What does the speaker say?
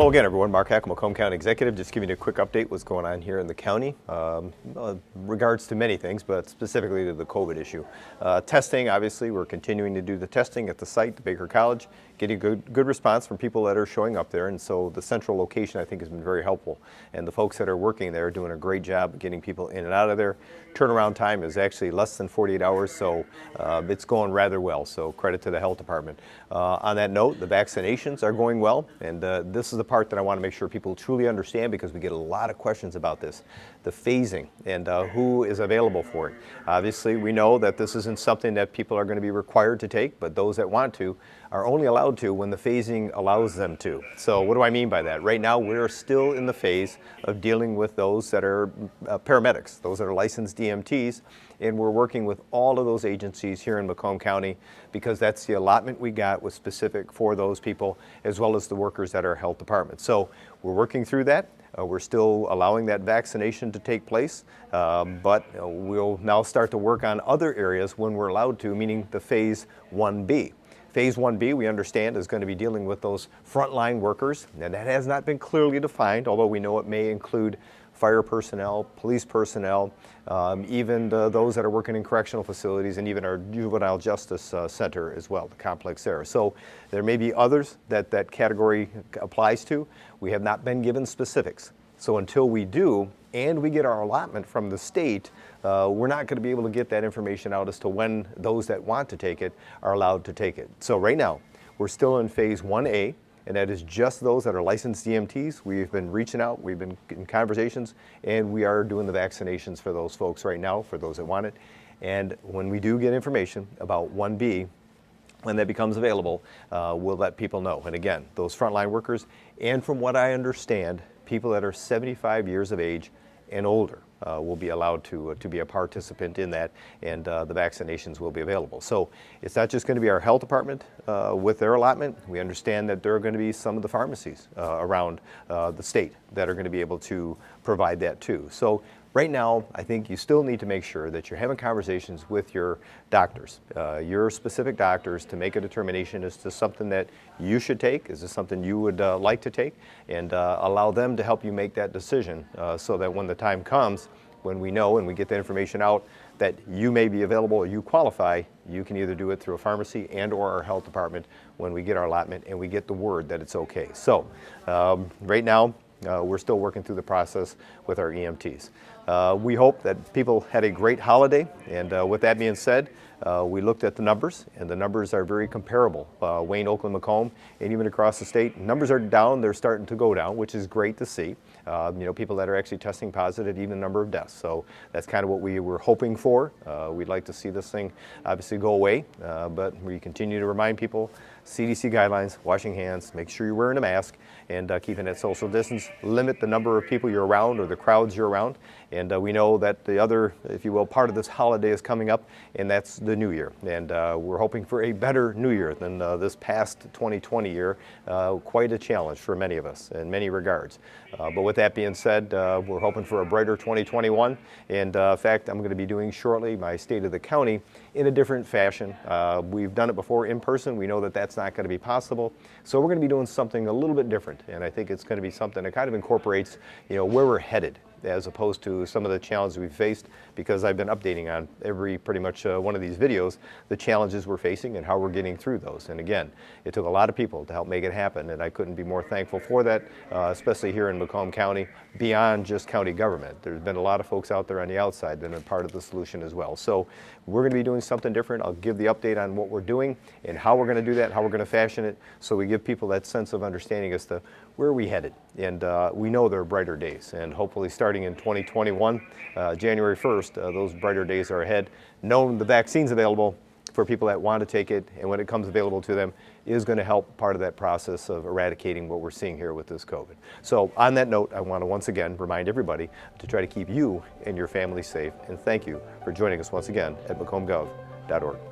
Hello again, everyone. Mark Hackle, Macomb County Executive. Just giving you a quick update what's going on here in the county. Regards to many things, but specifically to the COVID issue. Testing, obviously, we're continuing to do the testing at the site, the Baker College, getting good response from people that are showing up there, and so the central location, I think, has been very helpful. And the folks that are working there are doing a great job of getting people in and out of there. Turnaround time is actually less than 48 hours, so it's going rather well, so credit to the health department. On that note, the vaccinations are going well, and this is the part that I want to make sure people truly understand, because we get a lot of questions about this, the phasing and who is available for it. Obviously, we know that this isn't something that people are going to be required to take, but those that want to are only allowed to when the phasing allows them to. So what do I mean by that? Right now, we're still in the phase of dealing with those that are paramedics, those that are licensed EMTs, and we're working with all of those agencies here in Macomb County, because that's the allotment we got was specific for those people, as well as the workers at our health department. So we're working through that. We're still allowing that vaccination to take place, but we'll now start to work on other areas when we're allowed to, meaning the Phase 1B. Phase 1B, we understand, is going to be dealing with those frontline workers, and that has not been clearly defined, although we know it may include fire personnel, police personnel, even those that are working in correctional facilities, and even our juvenile justice center as well, the complex there. So there may be others that that category applies to. We have not been given specifics. So until we do, and we get our allotment from the state, we're not going to be able to get that information out as to when those that want to take it are allowed to take it. So right now, we're still in Phase 1A, and that is just those that are licensed EMTs. We've been reaching out, we've been in conversations, and we are doing the vaccinations for those folks right now, for those that want it. And when we do get information about 1B, when that becomes available, we'll let people know. And again, those frontline workers, and from what I understand, people that are 75 years of age and older will be allowed to be a participant in that, and the vaccinations will be available. So it's not just going to be our health department with their allotment. We understand that there are going to be some of the pharmacies around the state that are going to be able to provide that too. So right now, I think you still need to make sure that you're having conversations with your doctors, your specific doctors, to make a determination as to something that you should take. Is this something you would like to take? And allow them to help you make that decision, so that when the time comes, when we know and we get the information out that you may be available or you qualify, you can either do it through a pharmacy and or our health department when we get our allotment and we get the word that it's okay. So right now, we're still working through the process with our EMTs. We hope that people had a great holiday, and with that being said, we looked at the numbers, and the numbers are very comparable. Wayne, Oakland, Macomb, and even across the state, numbers are down. They're starting to go down, which is great to see. You know, people that are actually testing positive, even the number of deaths. So that's kind of what we were hoping for. We'd like to see this thing obviously go away, but we continue to remind people, CDC guidelines, washing hands, make sure you're wearing a mask, and keeping that social distance. Limit the number of people you're around or the crowds you're around. And we know that the other, if you will, part of this holiday is coming up, and that's the New Year. And we're hoping for a better New Year than this past 2020 year. Quite a challenge for many of us in many regards. But with that being said, we're hoping for a brighter 2021. And in fact, I'm going to be doing shortly my State of the County in a different fashion. We've done it before in person. We know that that's not going to be possible. So we're going to be doing something a little bit different. And I think it's going to be something that kind of incorporates, you know, where we're headed, as opposed to some of the challenges we've faced, because I've been updating on every pretty much one of these videos, the challenges we're facing and how we're getting through those. And again, it took a lot of people to help make it happen, and I couldn't be more thankful for that, especially here in Macomb County, beyond just county government. There's been a lot of folks out there on the outside that have been part of the solution as well. So we're going to be doing something different. I'll give the update on what we're doing and how we're going to do that, how we're going to fashion it, so we give people that sense of understanding as to where are we headed. And we know there are brighter days, and hopefully starting in 2021, January 1st, those brighter days are ahead. Knowing the vaccine's available for people that want to take it, and when it comes available to them, is going to help part of that process of eradicating what we're seeing here with this COVID. So on that note, I want to once again remind everybody to try to keep you and your family safe, and thank you for joining us once again at macombgov.org.